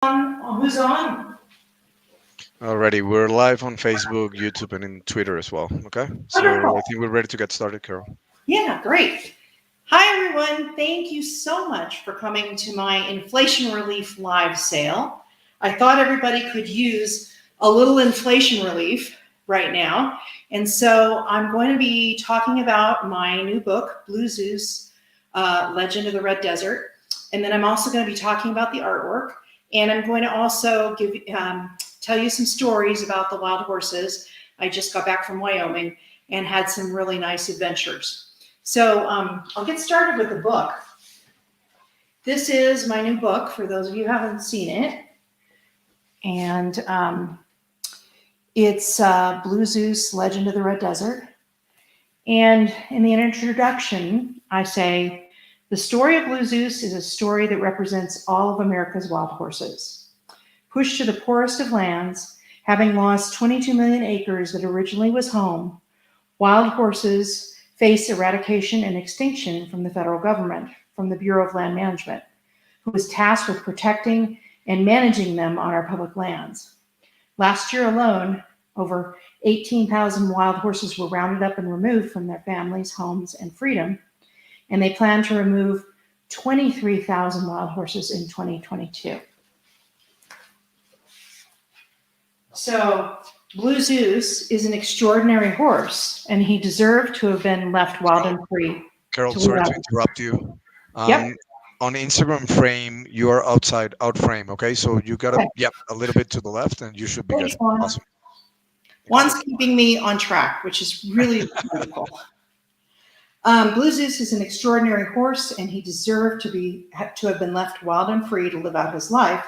Who's on? Alrighty, we're live on Facebook, YouTube, and in Twitter as well. Okay, so I Wonderful. think we're ready to get started, Carol. Yeah, great. Hi, everyone. Thank you so much for coming to my inflation relief live sale. I thought everybody could use a little inflation relief right now. And so I'm going to be talking about my new book, Blue Zeus, Legend of the Red Desert. And then I'm also going to be talking about the artwork. And I'm going to also tell you some stories about the wild horses. I just got back from Wyoming and had some really nice adventures. So I'll get started with the book. This is my new book for those of you who haven't seen it. And it's Blue Zeus, Legend of the Red Desert. And in the introduction, I say, the story of Blue Zeus is a story that represents all of America's wild horses. Pushed to the poorest of lands, having lost 22 million acres that originally was home, wild horses face eradication and extinction from the federal government, from the Bureau of Land Management, who is tasked with protecting and managing them on our public lands. Last year alone, over 18,000 wild horses were rounded up and removed from their families, homes, and freedom, and they plan to remove 23,000 wild horses in 2022. So Blue Zeus is an extraordinary horse, and he deserved to have been left wild and free. Carol, To sorry live to out. interrupt you. Yep. On Instagram frame, you are out frame. Okay, so you gotta, Okay. yep, a little bit to the left, and you should be Thanks, good. Juan. Awesome. Thanks. Juan's keeping me on track, which is really wonderful. Blue Zeus is an extraordinary horse, and he deserved to have been left wild and free to live out his life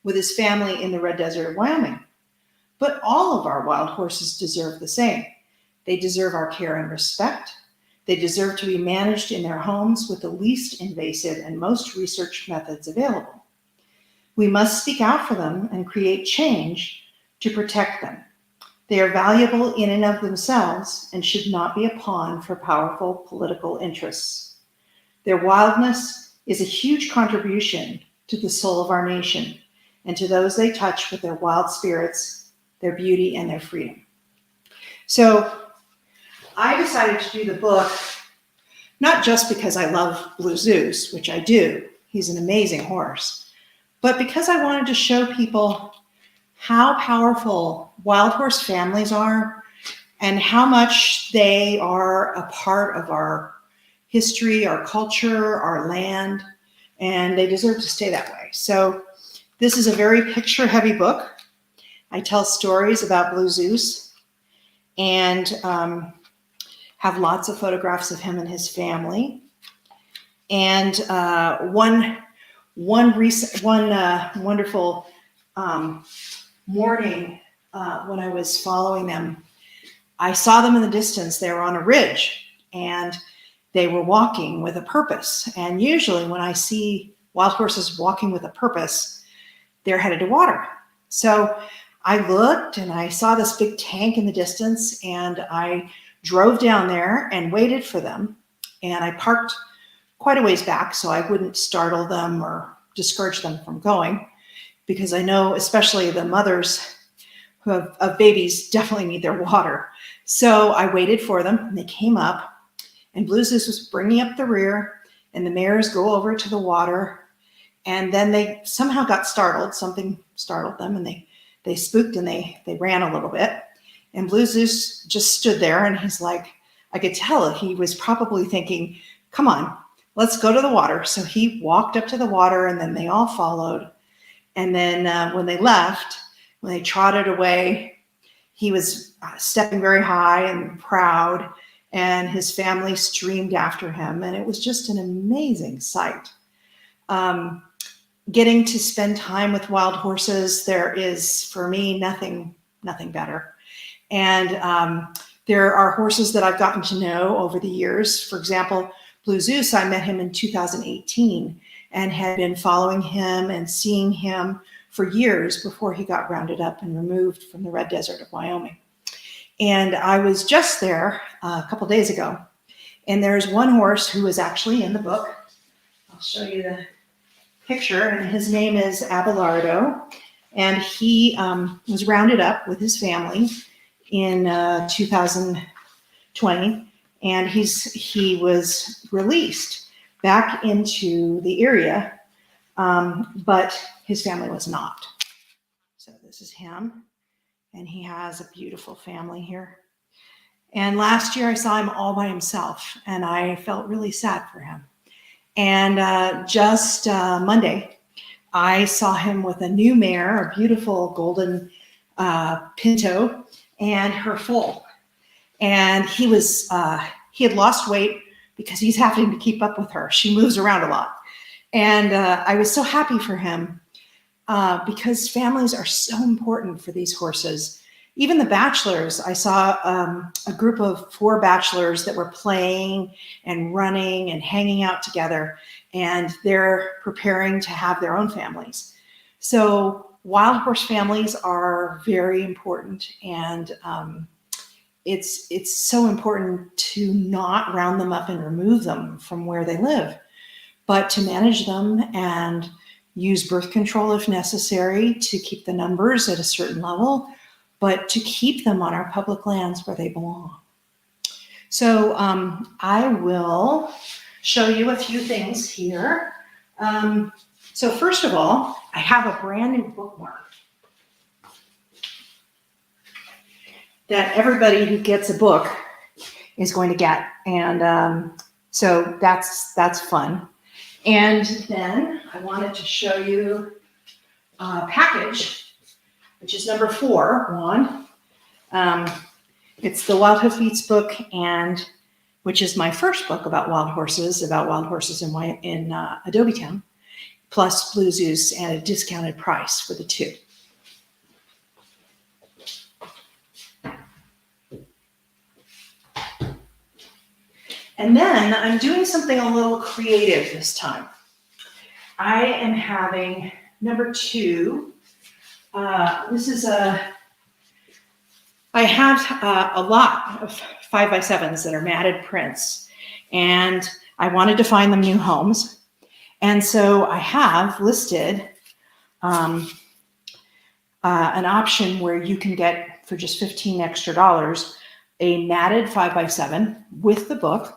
with his family in the Red Desert of Wyoming. But all of our wild horses deserve the same. They deserve our care and respect. They deserve to be managed in their homes with the least invasive and most researched methods available. We must speak out for them and create change to protect them. They are valuable in and of themselves and should not be a pawn for powerful political interests. Their wildness is a huge contribution to the soul of our nation and to those they touch with their wild spirits, their beauty, and their freedom. So I decided to do the book not just because I love Blue Zeus, which I do, he's an amazing horse, but because I wanted to show people how powerful wild horse families are and how much they are a part of our history, our culture, our land, and they deserve to stay that way. So this is a very picture-heavy book. I tell stories about Blue Zeus and have lots of photographs of him and his family. And one wonderful morning when I was following them, I saw them in the distance. They were on a ridge and they were walking with a purpose. And usually when I see wild horses walking with a purpose, they're headed to water. So I looked and I saw this big tank in the distance, and I drove down there and waited for them. And I parked quite a ways back so I wouldn't startle them or discourage them from going, because I know especially the mothers who have babies definitely need their water. So I waited for them, and they came up, and Blue Zeus was bringing up the rear, and the mares go over to the water, and then they somehow got startled. Something startled them, and they spooked, and they ran a little bit. And Blue Zeus just stood there, and he's like, I could tell he was probably thinking, come on, let's go to the water. So he walked up to the water, and then they all followed. And then when they left, when they trotted away, he was stepping very high and proud, and his family streamed after him. And it was just an amazing sight. Getting to spend time with wild horses, there is, for me, nothing better. And there are horses that I've gotten to know over the years. For example, Blue Zeus, I met him in 2018 and had been following him and seeing him for years before he got rounded up and removed from the Red Desert of Wyoming. And I was just there a couple days ago, and there's one horse who is actually in the book. I'll show you the picture, and his name is Abelardo, and he was rounded up with his family in 2020, and he was released back into the area, but his family was not. So this is him, and he has a beautiful family here. And last year I saw him all by himself, and I felt really sad for him. And just Monday, I saw him with a new mare, a beautiful golden Pinto, and her foal. And he had lost weight because he's having to keep up with her. She moves around a lot. And I was so happy for him because families are so important for these horses. Even the bachelors, I saw a group of 4 bachelors that were playing and running and hanging out together, and they're preparing to have their own families. So wild horse families are very important, and it's so important to not round them up and remove them from where they live, but to manage them and use birth control if necessary to keep the numbers at a certain level, but to keep them on our public lands where they belong. So I will show you a few things here. So first of all, I have a brand new bookmark that everybody who gets a book is going to get. And so that's fun. And then I wanted to show you a package, which is number 4, Juan. It's the Wild Hoofbeats book, and which is my first book about wild horses in Adobe Town, plus Blue Zeus at a discounted price for the 2. And then I'm doing something a little creative this time. I am having number 2. I have a lot of 5x7s that are matted prints, and I wanted to find them new homes. And so I have listed an option where you can get for just $15 extra a matted 5x7 with the book,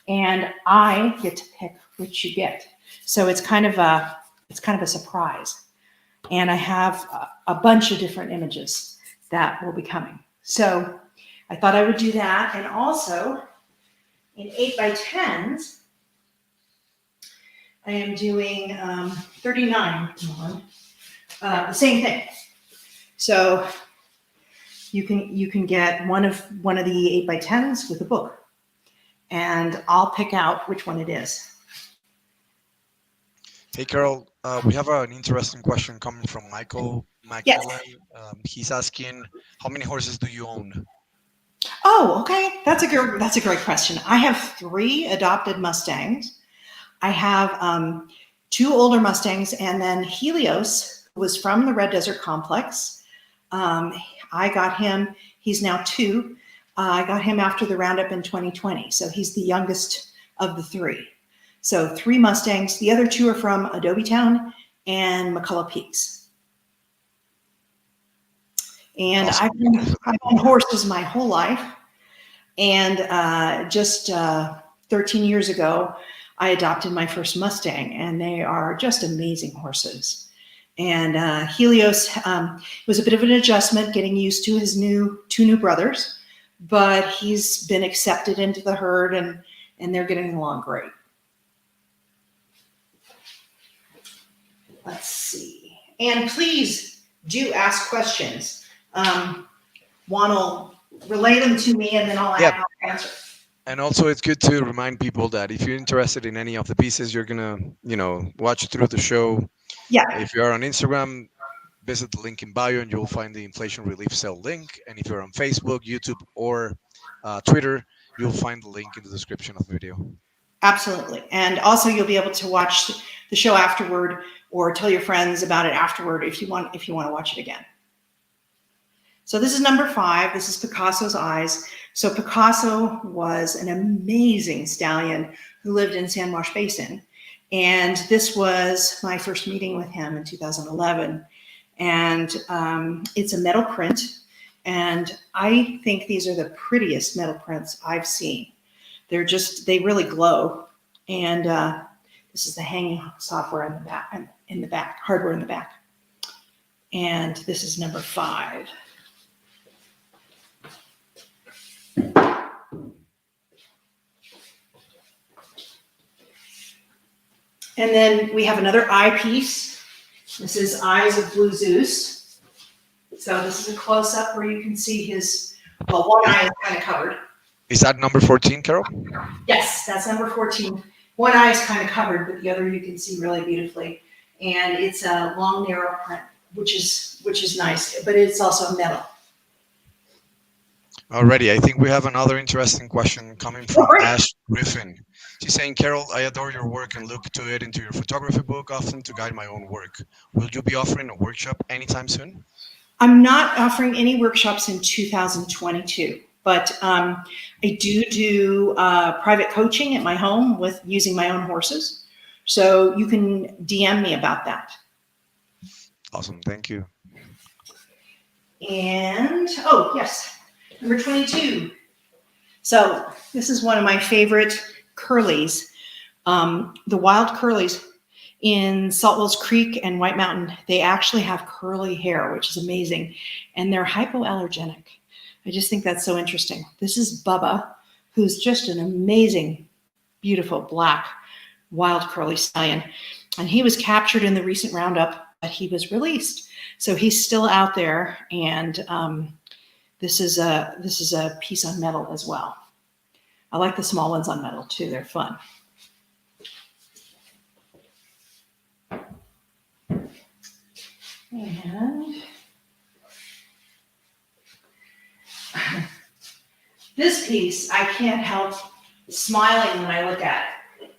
and I get to pick which you get. So it's kind of a surprise. And I have a bunch of different images that will be coming. So I thought I would do that. And also in 8x10s, I am doing 39 the same thing. So you can get one of the 8x10s with a book, and I'll pick out which one it is. Hey, Carol, we have an interesting question coming from Michael McMillan. Yes. He's asking, how many horses do you own? Oh, okay. That's a great question. I have 3 adopted Mustangs. I have 2 older Mustangs, and then Helios, who was from the Red Desert Complex. I got him. He's now 2. I got him after the roundup in 2020. So he's the youngest of the 3. So 3 Mustangs. The other 2 are from Adobe Town and McCullough Peaks. And Awesome. I've owned horses my whole life. And just 13 years ago, I adopted my first Mustang, and they are just amazing horses. And Helios was a bit of an adjustment getting used to his 2 new brothers, but he's been accepted into the herd, and they're getting along great. Let's see. And please do ask questions. Juan will relay them to me, and then I'll answer. And also, it's good to remind people that if you're interested in any of the pieces, you're gonna, watch through the show. Yeah. If you're on Instagram, visit the link in bio, and you'll find the inflation relief sale link. And if you're on Facebook, YouTube, or Twitter, you'll find the link in the description of the video. Absolutely. And also, you'll be able to watch the show afterward, or tell your friends about it afterward if you want to watch it again. So this is number 5. This is Picasso's Eyes. So Picasso was an amazing stallion who lived in San Marsh Basin. And this was my first meeting with him in 2011. And it's a metal print. And I think these are the prettiest metal prints I've seen. They really glow. And this is the hanging software in the back, hardware in the back. And this is number 5. And then we have another eye piece. This is Eyes of Blue Zeus. So this is a close-up where you can see his, well, one eye is kind of covered. Is that number 14, Carol? Yes, that's number 14. One eye is kind of covered, but the other you can see really beautifully. And it's a long, narrow print, which is nice, but it's also metal. Alrighty, I think we have another interesting question coming from Ash Griffin. She's saying, Carol, I adore your work and look to it into your photography book often to guide my own work. Will you be offering a workshop anytime soon? I'm not offering any workshops in 2022, but I do private coaching at my home with using my own horses. So you can DM me about that. Awesome, thank you. And, oh, yes. Number 22. So this is one of my favorite curlies. The wild curlies in Saltwells Creek and White Mountain, they actually have curly hair, which is amazing. And they're hypoallergenic. I just think that's so interesting. This is Bubba, who's just an amazing, beautiful black wild curly stallion. And he was captured in the recent roundup, but he was released. So he's still out there, and this is a piece on metal as well. I like the small ones on metal too. They're fun. And this piece, I can't help smiling when I look at it.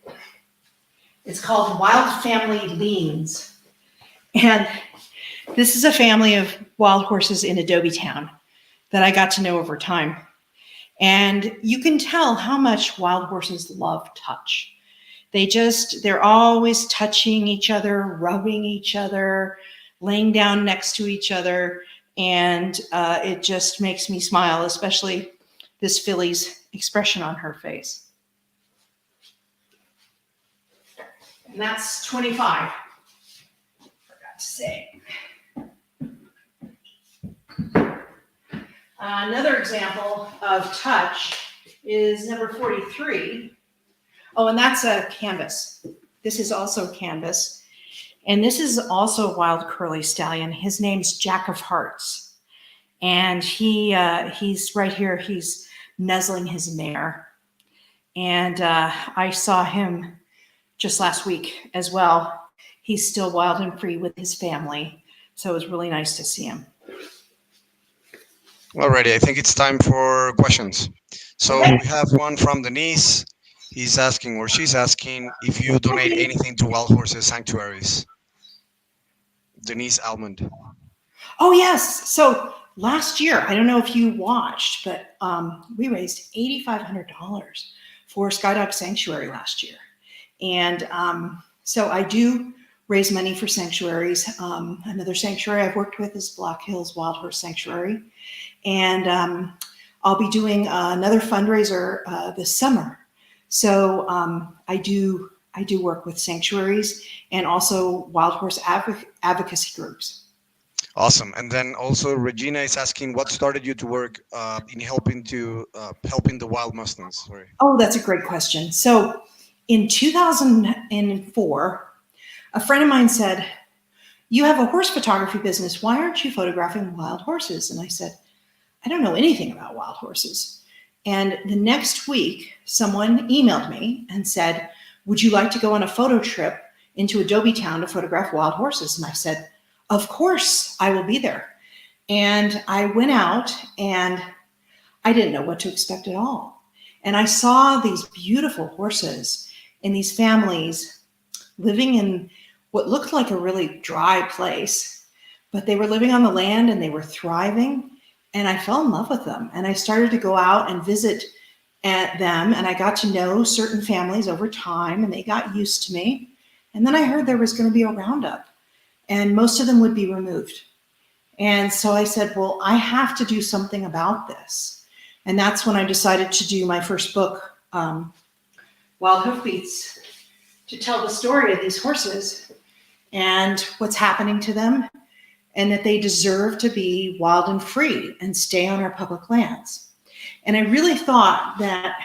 It's called Wild Family Leans. And this is a family of wild horses in Adobe Town that I got to know over time. And you can tell how much wild horses love touch. They're always touching each other, rubbing each other, laying down next to each other. And it just makes me smile, especially this filly's expression on her face. And that's 25. Forgot to say. Another example of touch is number 43. Oh, and that's a canvas. This is also canvas. And this is also a wild curly stallion. His name's Jack of Hearts. And he's right here. He's nuzzling his mare. And I saw him just last week as well. He's still wild and free with his family. So it was really nice to see him. Alrighty, I think it's time for questions. So we have one from Denise. He's asking, or she's asking, if you donate anything to wild horses sanctuaries. Denise Almond. Oh, yes. So last year, I don't know if you watched, but we raised $8,500 for Skydog Sanctuary last year. And so I do raise money for sanctuaries. Another sanctuary I've worked with is Block Hills Wild Horse Sanctuary. And I'll be doing another fundraiser this summer. So I do work with sanctuaries and also wild horse advocacy groups. Awesome. And then also Regina is asking, what started you to work in helping the wild Mustangs? Sorry. Oh, that's a great question. So in 2004, a friend of mine said, "You have a horse photography business. Why aren't you photographing wild horses?" And I said, "I don't know anything about wild horses." And the next week, someone emailed me and said, "Would you like to go on a photo trip into Adobe Town to photograph wild horses?" And I said, "Of course, I will be there." And I went out and I didn't know what to expect at all. And I saw these beautiful horses and these families living in what looked like a really dry place, but they were living on the land and they were thriving. And I fell in love with them. And I started to go out and visit at them. And I got to know certain families over time and they got used to me. And then I heard there was going to be a roundup and most of them would be removed. And so I said, well, I have to do something about this. And that's when I decided to do my first book, Wild Hoofbeats, to tell the story of these horses and what's happening to them, and that they deserve to be wild and free and stay on our public lands. And I really thought that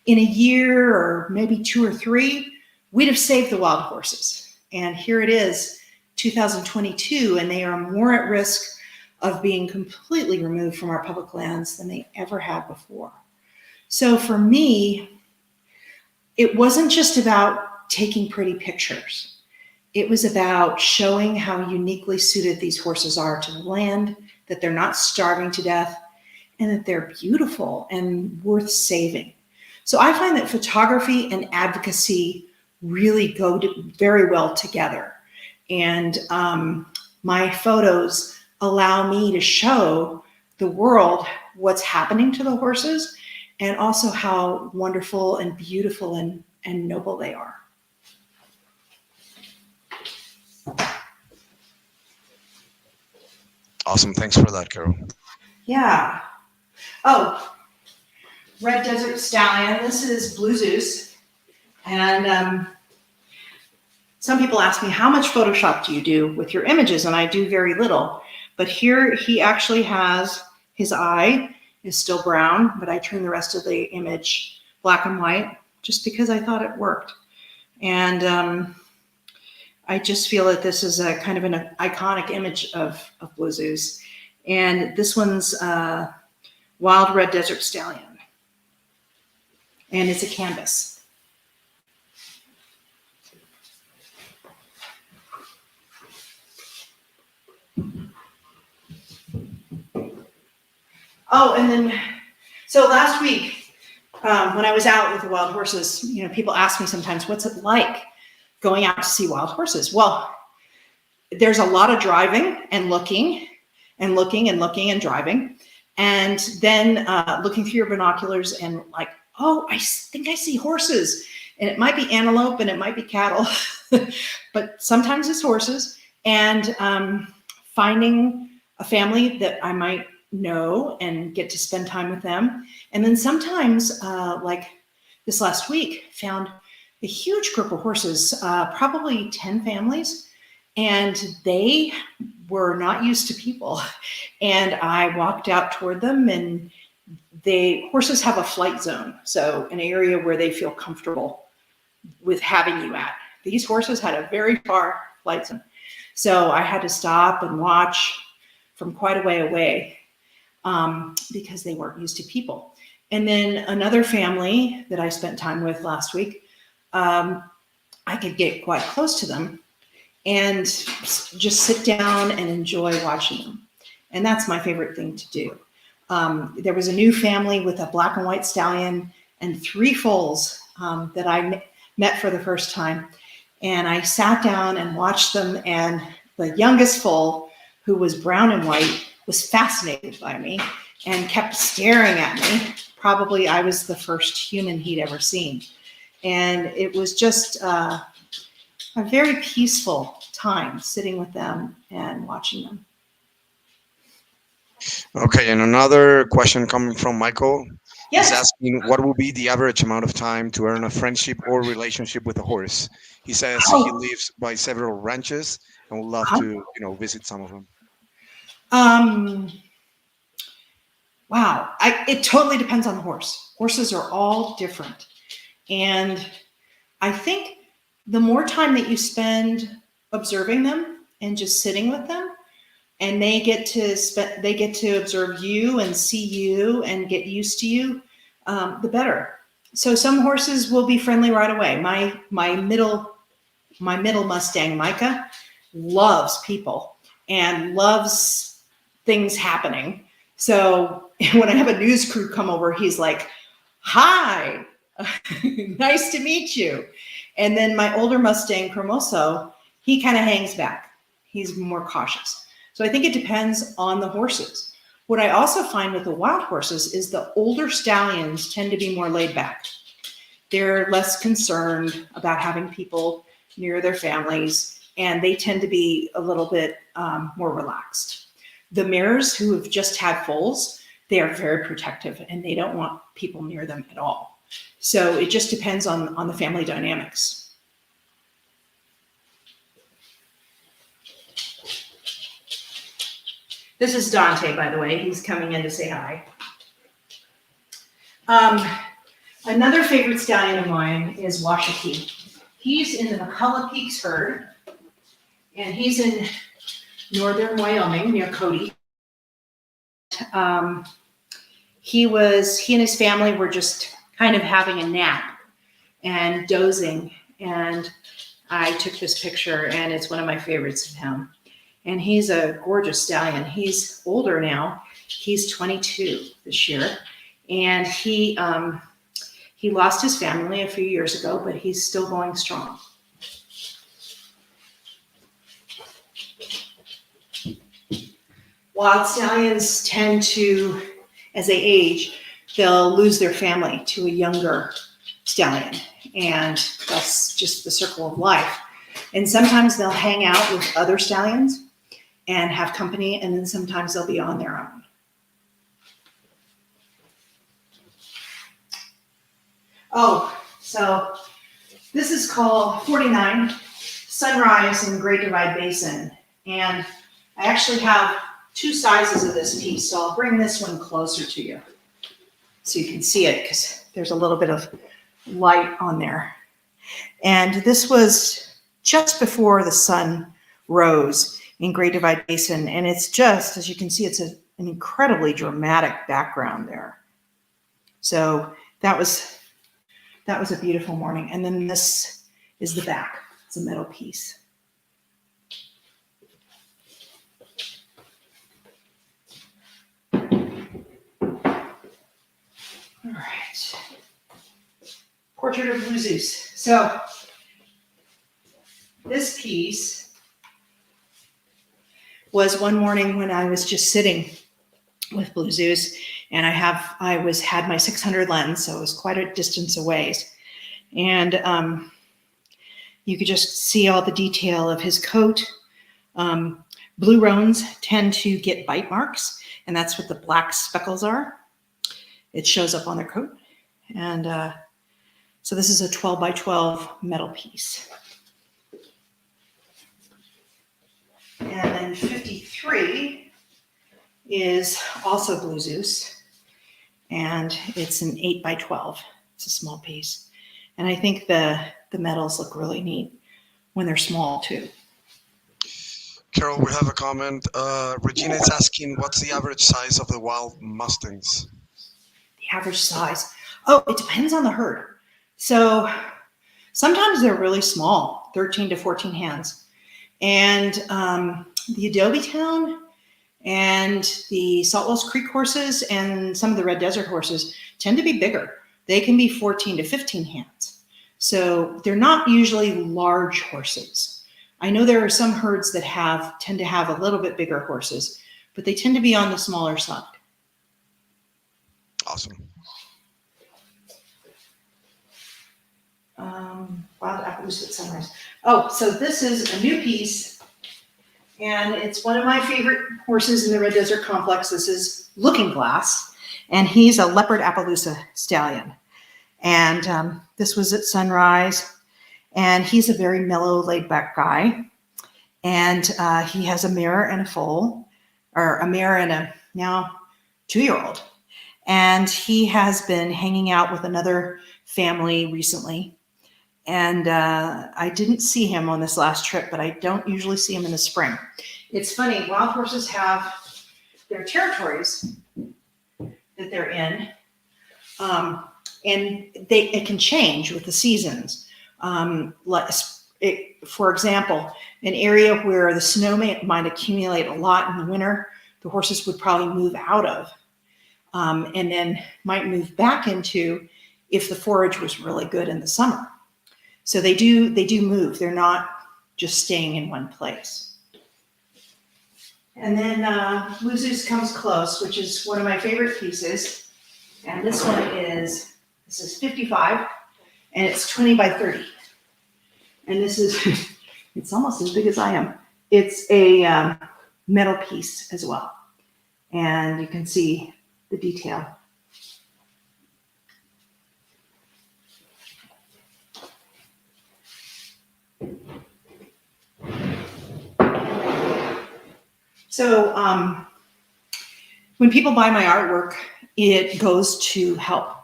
in a year or maybe 2 or 3, we'd have saved the wild horses. And here it is, 2022, and they are more at risk of being completely removed from our public lands than they ever had before. So for me, it wasn't just about taking pretty pictures. It was about showing how uniquely suited these horses are to the land, that they're not starving to death, and that they're beautiful and worth saving. So I find that photography and advocacy really go very well together. And my photos allow me to show the world what's happening to the horses and also how wonderful and beautiful and noble they are. Awesome. Thanks for that, Carol. Yeah. Oh, Red Desert Stallion. This is Blue Zeus. And some people ask me, how much Photoshop do you do with your images? And I do very little. But here he actually has, his eye is still brown, but I turned the rest of the image black and white just because I thought it worked. And I just feel that this is a kind of an iconic image of Blue Zeus. And this one's Wild Red Desert Stallion. And it's a canvas. Oh, and then, so last week, when I was out with the wild horses, you know, people ask me sometimes, what's it like going out to see wild horses? Well, there's a lot of driving and looking and looking and looking and driving. And then looking through your binoculars and like, oh, I think I see horses. And it might be antelope and it might be cattle, but sometimes it's horses. And finding a family that I might know and get to spend time with them. And then sometimes, like this last week, found a huge group of horses, probably 10 families, and they were not used to people. And I walked out toward them, and horses have a flight zone, so an area where they feel comfortable with having you at. These horses had a very far flight zone. So I had to stop and watch from quite a way away because they weren't used to people. And then another family that I spent time with last week, I could get quite close to them and just sit down and enjoy watching them. And that's my favorite thing to do. There was a new family with a black and white stallion and 3 foals that I met for the first time. And I sat down and watched them, and the youngest foal, who was brown and white, was fascinated by me and kept staring at me. Probably I was the first human he'd ever seen. And it was just a very peaceful time sitting with them and watching them. Okay, and another question coming from Michael. Yes. He's asking, what will be the average amount of time to earn a friendship or relationship with a horse? He says he lives by several ranches and would love to, visit some of them. Wow, it totally depends on the horse. Horses are all different. And I think the more time that you spend observing them and just sitting with them, and they get to observe you and see you and get used to you, the better. So some horses will be friendly right away. My middle Mustang, Micah, loves people and loves things happening. So when I have a news crew come over, he's like, hi, nice to meet you. And then my older Mustang, Cremoso, he kind of hangs back. He's more cautious. So I think it depends on the horses. What I also find with the wild horses is the older stallions tend to be more laid back. They're less concerned about having people near their families, and they tend to be a little bit more relaxed. The mares who have just had foals, they are very protective and they don't want people near them at all. So it just depends on the family dynamics. This is Dante, by the way. He's coming in to say hi. Another favorite stallion of mine is Washakie. He's in the McCullough Peaks herd, and he's in northern Wyoming near Cody. He and his family were just kind of having a nap and dozing, and I took this picture, and it's one of my favorites of him. And he's a gorgeous stallion. He's older now. He's 22 this year, and he lost his family a few years ago, but he's still going strong. Wild stallions tend to, as they age, they'll lose their family to a younger stallion, and that's just the circle of life. And sometimes they'll hang out with other stallions and have company, and then sometimes they'll be on their own. Oh, so this is called 49 Sunrise in Great Divide Basin, and I actually have two sizes of this piece, so I'll bring this one closer to you so you can see it, because there's a little bit of light on there. And this was just before the sun rose in Great Divide Basin, and it's just, as you can see, it's an incredibly dramatic background there. So that was a beautiful morning. And then this is the back. It's a metal piece. All right. Portrait of Blue Zeus. So this piece was one morning when I was just sitting with Blue Zeus, and I had my 600 lens, so it was quite a distance away. And you could just see all the detail of his coat. Blue roans tend to get bite marks, and that's what the black speckles are. It shows up on their coat. And so this is a 12 by 12 metal piece. And then 53 is also Blue Zeus, and it's an 8 by 12. It's a small piece. And I think the metals look really neat when they're small too. Carol, we have a comment. Regina is asking, what's the average size of the wild mustangs? The average size. Oh, it depends on the herd. So sometimes they're really small, 13 to 14 hands. And the Adobe Town and the Saltwells Creek horses and some of the Red Desert horses tend to be bigger. They can be 14 to 15 hands. So they're not usually large horses. I know there are some herds that tend to have a little bit bigger horses, but they tend to be on the smaller side. Awesome. Wild Appaloosa at Sunrise. Oh, so this is a new piece, and it's one of my favorite horses in the Red Desert Complex. This is Looking Glass, and he's a leopard Appaloosa stallion. And this was at Sunrise, and he's a very mellow, laid-back guy. And he has a mare and a foal, or a mare and a now 2-year-old. And he has been hanging out with another family recently. And I didn't see him on this last trip, but I don't usually see him in the spring. It's funny, wild horses have their territories that they're in, and it can change with the seasons. For example, an area where the snow might accumulate a lot in the winter, the horses would probably move out of, and then might move back into if the forage was really good in the summer. So they do move. They're not just staying in one place. And then Blue Zeus comes close, which is one of my favorite pieces. And this is 55, and it's 20 by 30. And this is, it's almost as big as I am. It's a metal piece as well. And you can see the detail. So when people buy my artwork, it goes to help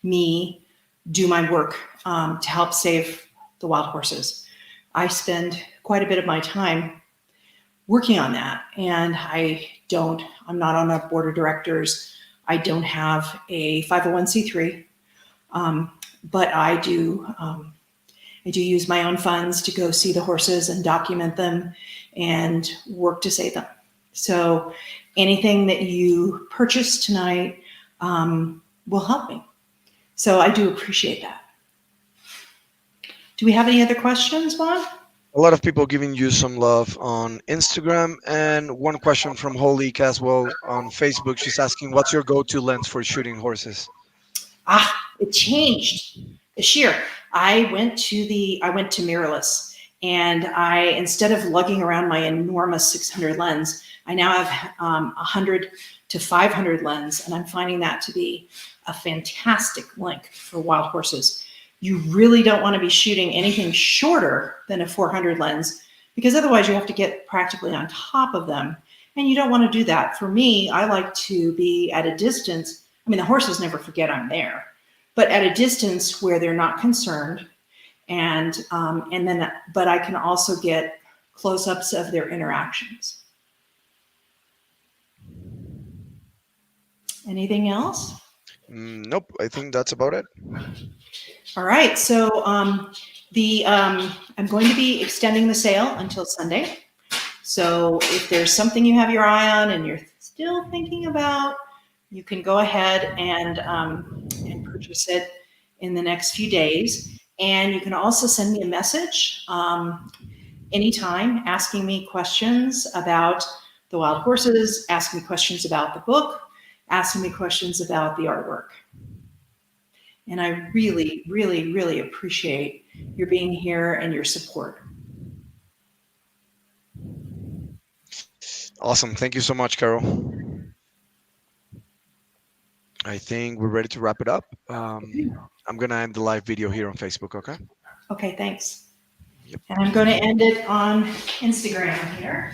me do my work to help save the wild horses. I spend quite a bit of my time working on that, and I'm not on a board of directors. I don't have a 501c3, but I do use my own funds to go see the horses and document them and work to save them. So anything that you purchase tonight will help me. So I do appreciate that. Do we have any other questions, Juan? A lot of people giving you some love on Instagram, and one question from Holik as well on Facebook. She's asking, "What's your go-to lens for shooting horses?" It changed this year. I went to mirrorless, and instead of lugging around my enormous 600 lens, I now have 100 to 500 lens, and I'm finding that to be a fantastic length for wild horses. You really don't want to be shooting anything shorter than a 400 lens, because otherwise you have to get practically on top of them, and you don't want to do that. For me, I like to be at a distance. I mean, the horses never forget I'm there, but at a distance where they're not concerned, but I can also get close-ups of their interactions. Anything else? Nope, I think that's about it. All right, so I'm going to be extending the sale until Sunday. So if there's something you have your eye on and you're still thinking about, you can go ahead and purchase it in the next few days. And you can also send me a message anytime asking me questions about the wild horses, ask me questions about the book, asking me questions about the artwork. And I really, really, really appreciate your being here and your support. Awesome. Thank you so much, Carol. I think we're ready to wrap it up. I'm going to end the live video here on Facebook, okay? Okay, thanks. Yep. And I'm going to end it on Instagram here.